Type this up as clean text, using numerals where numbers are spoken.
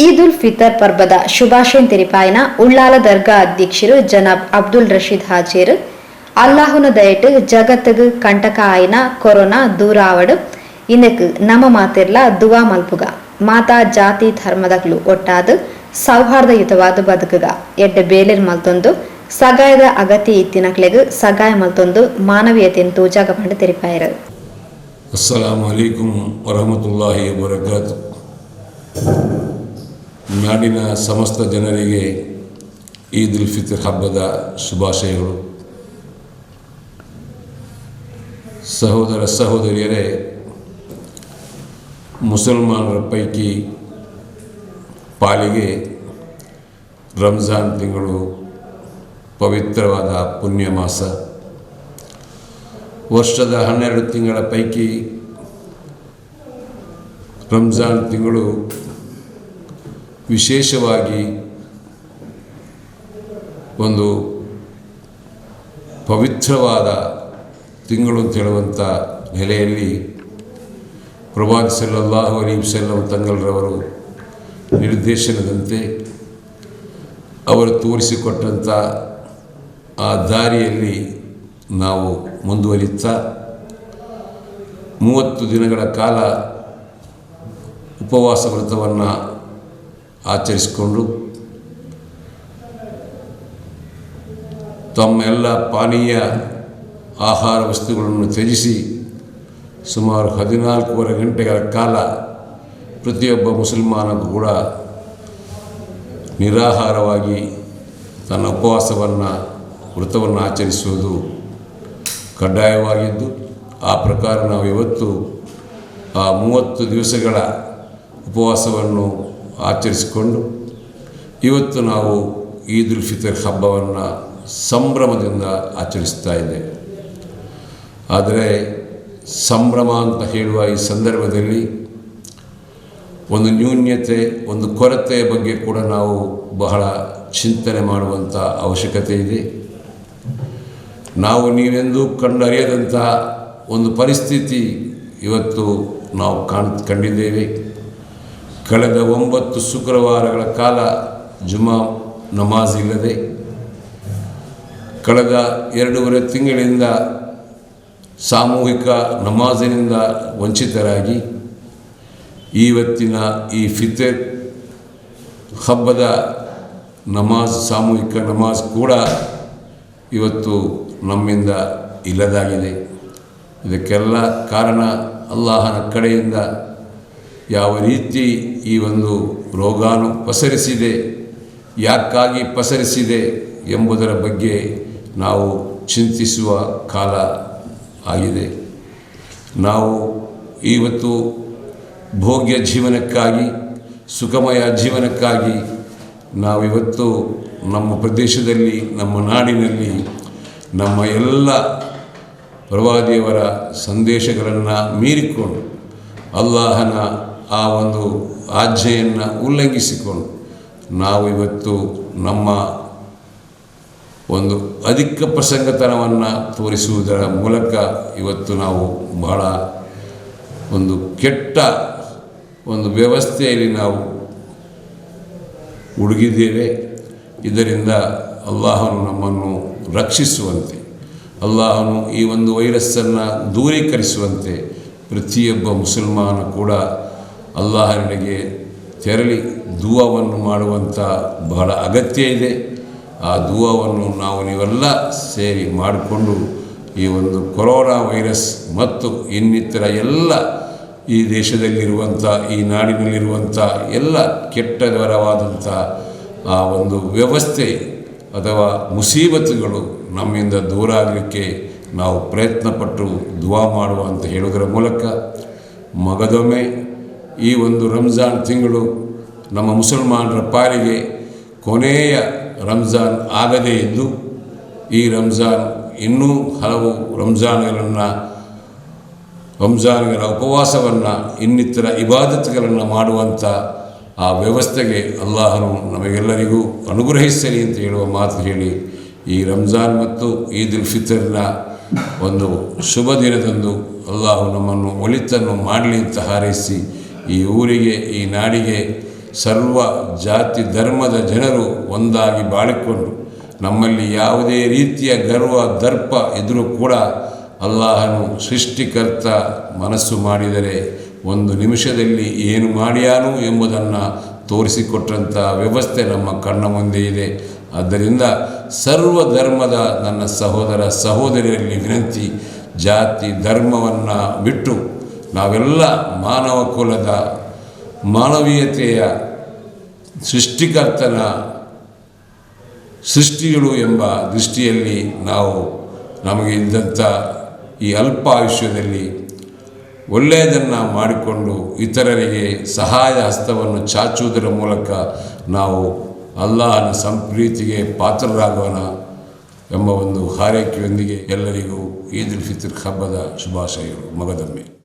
ಈದ್ ಉಲ್ ಫಿತರ್ ಪರ್ಬದ ಶುಭಾಶಯ ತೆರಿಪಾಯಿನ ಉಳ್ಳಾಲ ದರ್ಗಾ ಅಧ್ಯಕ್ಷರು ಜನಾಬ್ ಅಬ್ದುಲ್ ರಶೀದ್ ಹಾಜೇರ್ ಅಲ್ಲಾಹುನ ದಯಟ್ ಜಗತ್ತಿಗೆ ಕಂಟಕ ಆಯ್ನ ಕೊರೋನಾ ದೂರ ಆವಡ್ ಇಂದಕ್ಕೆ ನಮ್ಮ ಮಾತಿರ್ಲ ದುವಾ ಮಲ್ಪುಗ ಮಾತಾ ಜಾತಿ ಧರ್ಮದಗಳು ಒಟ್ಟಾದ ಸೌಹಾರ್ದಯುತವಾದ ಬದುಕುಗ ಎಡ್ಡೆ ಬೇಲೆರ್ ಮಲ್ತೊಂದು ಸಗಾಯದ ಅಗತ್ಯ ಇತ್ತಿನಕ್ಲೆಗ್ ಸಗಾಯ ಮಲ್ತೊಂದು ಮಾನವೀಯತೆಯನ್ನು ತೂಜಾಗ ಬಂಡ ತೆರಿಪಾಯರು. ಅಸ್ಸಲಾಮು ಅಲೈಕುಂ ವರಹಮತುಲ್ಲಾಹಿ ವಬರಕಾತು. ನಾಡಿನ ಸಮಸ್ತ ಜನರಿಗೆ ಈದ್ ಉಲ್ ಫಿತರ್ ಹಬ್ಬದ ಶುಭಾಶಯಗಳು. ಸಹೋದರ ಸಹೋದರಿಯರೇ, ಮುಸಲ್ಮಾನರ ಪೈಕಿ ಪಾಲಿಗೆ ರಂಜಾನ್ ತಿಂಗಳು ಪವಿತ್ರವಾದ ಪುಣ್ಯ ಮಾಸ. ವರ್ಷದ 12 ತಿಂಗಳ ಪೈಕಿ ರಂಜಾನ್ ತಿಂಗಳು ವಿಶೇಷವಾಗಿ ಒಂದು ಪವಿತ್ರವಾದ ತಿಂಗಳು ಅಂತ ಹೇಳುವಂಥ ನೆಲೆಯಲ್ಲಿ ಪ್ರವಾದಿ ಸಲ್ಲಲ್ಲಾಹು ಅಲೈಹಿ ವಸಲ್ಲಂ ತಂಗಲರವರು ನಿರ್ದೇಶನದಂತೆ ಅವರು ತೋರಿಸಿಕೊಟ್ಟಂಥ ಆ ದಾರಿಯಲ್ಲಿ ನಾವು ಮುಂದುವರಿತಾ 30 ದಿನಗಳ ಕಾಲ ಉಪವಾಸ ವ್ರತವನ್ನು ಆಚರಿಸಿಕೊಂಡು ತಮ್ಮ ಎಲ್ಲ ಪಾನೀಯ ಆಹಾರ ವಸ್ತುಗಳನ್ನು ತ್ಯಜಿಸಿ ಸುಮಾರು 14.5 ಗಂಟೆಗಳ ಕಾಲ ಪ್ರತಿಯೊಬ್ಬ ಮುಸಲ್ಮಾನಗೂ ಕೂಡ ನಿರಾಹಾರವಾಗಿ ತನ್ನ ಉಪವಾಸವನ್ನು ವ್ರತವನ್ನು ಆಚರಿಸುವುದು ಕಡ್ಡಾಯವಾಗಿದ್ದು, ಆ ಪ್ರಕಾರ ನಾವು ಇವತ್ತು ಆ 30 ದಿವಸಗಳ ಉಪವಾಸವನ್ನು ಆಚರಿಸಿಕೊಂಡು ಇವತ್ತು ನಾವು ಈದ್ ಉಲ್ ಫಿತರ್ ಹಬ್ಬವನ್ನು ಸಂಭ್ರಮದಿಂದ ಆಚರಿಸ್ತಾ ಇದ್ದೇವೆ. ಆದರೆ ಸಂಭ್ರಮ ಅಂತ ಹೇಳುವ ಈ ಸಂದರ್ಭದಲ್ಲಿ ಒಂದು ನ್ಯೂನ್ಯತೆ, ಒಂದು ಕೊರತೆಯ ಬಗ್ಗೆ ಕೂಡ ನಾವು ಬಹಳ ಚಿಂತನೆ ಮಾಡುವಂಥ ಅವಶ್ಯಕತೆ ಇದೆ. ನಾವು ನೀವೆಂದೂ ಕಂಡರಿಯದಂಥ ಒಂದು ಪರಿಸ್ಥಿತಿ ಇವತ್ತು ನಾವು ಕಂಡಿದ್ದೇವೆ. ಕಳೆದ 9 ಶುಕ್ರವಾರಗಳ ಕಾಲ ಜುಮಾ ನಮಾಜ್ ಇಲ್ಲದೆ, ಕಳೆದ 2.5 ತಿಂಗಳಿಂದ ಸಾಮೂಹಿಕ ನಮಾಜಿನಿಂದ ವಂಚಿತರಾಗಿ ಇವತ್ತಿನ ಈ ಫಿತರ್ ಹಬ್ಬದ ನಮಾಜ್, ಸಾಮೂಹಿಕ ನಮಾಜ್ ಕೂಡ ಇವತ್ತು ನಮ್ಮಿಂದ ಇಲ್ಲದಾಗಿದೆ. ಇದಕ್ಕೆಲ್ಲ ಕಾರಣ ಅಲ್ಲಾಹನ ಕಡೆಯಿಂದ ಯಾವ ರೀತಿ ಈ ಒಂದು ರೋಗಾಣು ಪಸರಿಸಿದೆ, ಯಾಕಾಗಿ ಪಸರಿಸಿದೆ ಎಂಬುದರ ಬಗ್ಗೆ ನಾವು ಚಿಂತಿಸುವ ಕಾಲ ಆಗಿದೆ. ನಾವು ಇವತ್ತು ಭೋಗ್ಯ ಜೀವನಕ್ಕಾಗಿ, ಸುಖಮಯ ಜೀವನಕ್ಕಾಗಿ ನಾವಿವತ್ತು ನಮ್ಮ ಪ್ರದೇಶದಲ್ಲಿ, ನಮ್ಮ ನಾಡಿನಲ್ಲಿ ನಮ್ಮ ಎಲ್ಲ ಪ್ರವಾದಿಯವರ ಸಂದೇಶಗಳನ್ನು ಮೀರಿಕೊಂಡು ಅಲ್ಲಾಹನ ಆ ಒಂದು ಆಜ್ಞೆಯನ್ನು ಉಲ್ಲಂಘಿಸಿಕೊಂಡು ನಾವು ಇವತ್ತು ನಮ್ಮ ಒಂದು ಅಧಿಕ ಪ್ರಸಂಗತನವನ್ನು ತೋರಿಸುವುದರ ಮೂಲಕ ಇವತ್ತು ನಾವು ಬಹಳ ಒಂದು ಕೆಟ್ಟ ಒಂದು ವ್ಯವಸ್ಥೆಯಲ್ಲಿ ನಾವು ಹುಡುಗಿದ್ದೇವೆ. ಇದರಿಂದ ಅಲ್ಲಾಹನು ನಮ್ಮನ್ನು ರಕ್ಷಿಸುವಂತೆ, ಅಲ್ಲಾಹನು ಈ ಒಂದು ವೈರಸ್ಸನ್ನು ದೂರೀಕರಿಸುವಂತೆ ಪ್ರತಿಯೊಬ್ಬ ಮುಸಲ್ಮಾನ ಕೂಡ ಅಲ್ಲಾಹನಿಗೆ ತೆರಳಿ ದುವಾವನ್ನು ಮಾಡುವಂಥ ಬಹಳ ಅಗತ್ಯ ಇದೆ. ಆ ದುವಾವನ್ನು ನಾವು ನೀವೆಲ್ಲ ಸೇರಿ ಮಾಡಿಕೊಂಡು ಈ ಒಂದು ಕೊರೋನಾ ವೈರಸ್ ಮತ್ತು ಇನ್ನಿತರ ಎಲ್ಲ ಈ ದೇಶದಲ್ಲಿರುವಂಥ, ಈ ನಾಡಿನಲ್ಲಿರುವಂಥ ಎಲ್ಲ ಕೆಟ್ಟದರವಾದಂಥ ಆ ಒಂದು ವ್ಯವಸ್ಥೆ ಅಥವಾ ಮುಸೀಬತ್ತುಗಳು ನಮ್ಮಿಂದ ದೂರ ಆಗಲಿಕ್ಕೆ ನಾವು ಪ್ರಯತ್ನಪಟ್ಟು ದುವಾ ಮಾಡುವ ಅಂತ ಹೇಳುವುದರ ಮೂಲಕ ಮಗದೊಮ್ಮೆ ಈ ಒಂದು ರಂಜಾನ್ ತಿಂಗಳು ನಮ್ಮ ಮುಸಲ್ಮಾನರ ಪಾಲಿಗೆ ಕೊನೆಯ ರಂಜಾನ್ ಆಗದೇ ಇದ್ದು, ಈ ರಂಜಾನ್ ಇನ್ನೂ ಹಲವು ರಂಜಾನ್ಗಳ ಉಪವಾಸವನ್ನು, ಇನ್ನಿತರ ಇಬಾದತ್ಗಳನ್ನು ಮಾಡುವಂಥ ಆ ವ್ಯವಸ್ಥೆಗೆ ಅಲ್ಲಾಹನು ನಮಗೆಲ್ಲರಿಗೂ ಅನುಗ್ರಹಿಸಲಿ ಅಂತ ಹೇಳುವ ಮಾತು ಹೇಳಿ, ಈ ರಂಜಾನ್ ಮತ್ತು ಈದ್ ಉಲ್ ಫಿತರ್ನ ಒಂದು ಶುಭ ದಿನದಂದು ಅಲ್ಲಾಹು ನಮ್ಮನ್ನು ಒಳಿತನ್ನು ಮಾಡಲಿ ಅಂತ ಹಾರೈಸಿ, ಈ ಊರಿಗೆ, ಈ ನಾಡಿಗೆ ಸರ್ವ ಜಾತಿ ಧರ್ಮದ ಜನರು ಒಂದಾಗಿ ಬಾಳಿಕೊಂಡು ನಮ್ಮಲ್ಲಿ ಯಾವುದೇ ರೀತಿಯ ಗರ್ವ ದರ್ಪ ಇದ್ದರೂ ಕೂಡ ಅಲ್ಲಾಹನು ಸೃಷ್ಟಿಕರ್ತ ಮನಸ್ಸು ಮಾಡಿದರೆ ಒಂದು ನಿಮಿಷದಲ್ಲಿ ಏನು ಮಾಡ್ಯಾನು ಎಂಬುದನ್ನು ತೋರಿಸಿಕೊಟ್ಟಂಥ ವ್ಯವಸ್ಥೆ ನಮ್ಮ ಕಣ್ಣ ಮುಂದೆ ಇದೆ. ಆದ್ದರಿಂದ ಸರ್ವ ಧರ್ಮದ ನನ್ನ ಸಹೋದರ ಸಹೋದರಿಯರಲ್ಲಿ ವಿನಂತಿ, ಜಾತಿ ಧರ್ಮವನ್ನು ಬಿಟ್ಟು ನಾವೆಲ್ಲ ಮಾನವ ಕುಲದ ಮಾನವೀಯತೆಯ ಸೃಷ್ಟಿಕರ್ತನ ಸೃಷ್ಟಿಗಳು ಎಂಬ ದೃಷ್ಟಿಯಲ್ಲಿ ನಾವು ನಮಗೆ ಇದ್ದಂಥ ಈ ಅಲ್ಪ ಆಯುಷ್ಯದಲ್ಲಿ ಒಳ್ಳೆಯದನ್ನು ಮಾಡಿಕೊಂಡು ಇತರರಿಗೆ ಸಹಾಯ ಹಸ್ತವನ್ನು ಚಾಚುವುದರ ಮೂಲಕ ನಾವು ಅಲ್ಲಾಹನ ಸಂಪ್ರೀತಿಗೆ ಪಾತ್ರರಾಗೋಣ ಎಂಬ ಒಂದು ಹಾರೈಕೆಯೊಂದಿಗೆ ಎಲ್ಲರಿಗೂ ಈದ್ ಉಲ್ ಫಿತ್ರ್ ಹಬ್ಬದ ಶುಭಾಶಯಗಳು. ಮಗದೊಮ್ಮೆ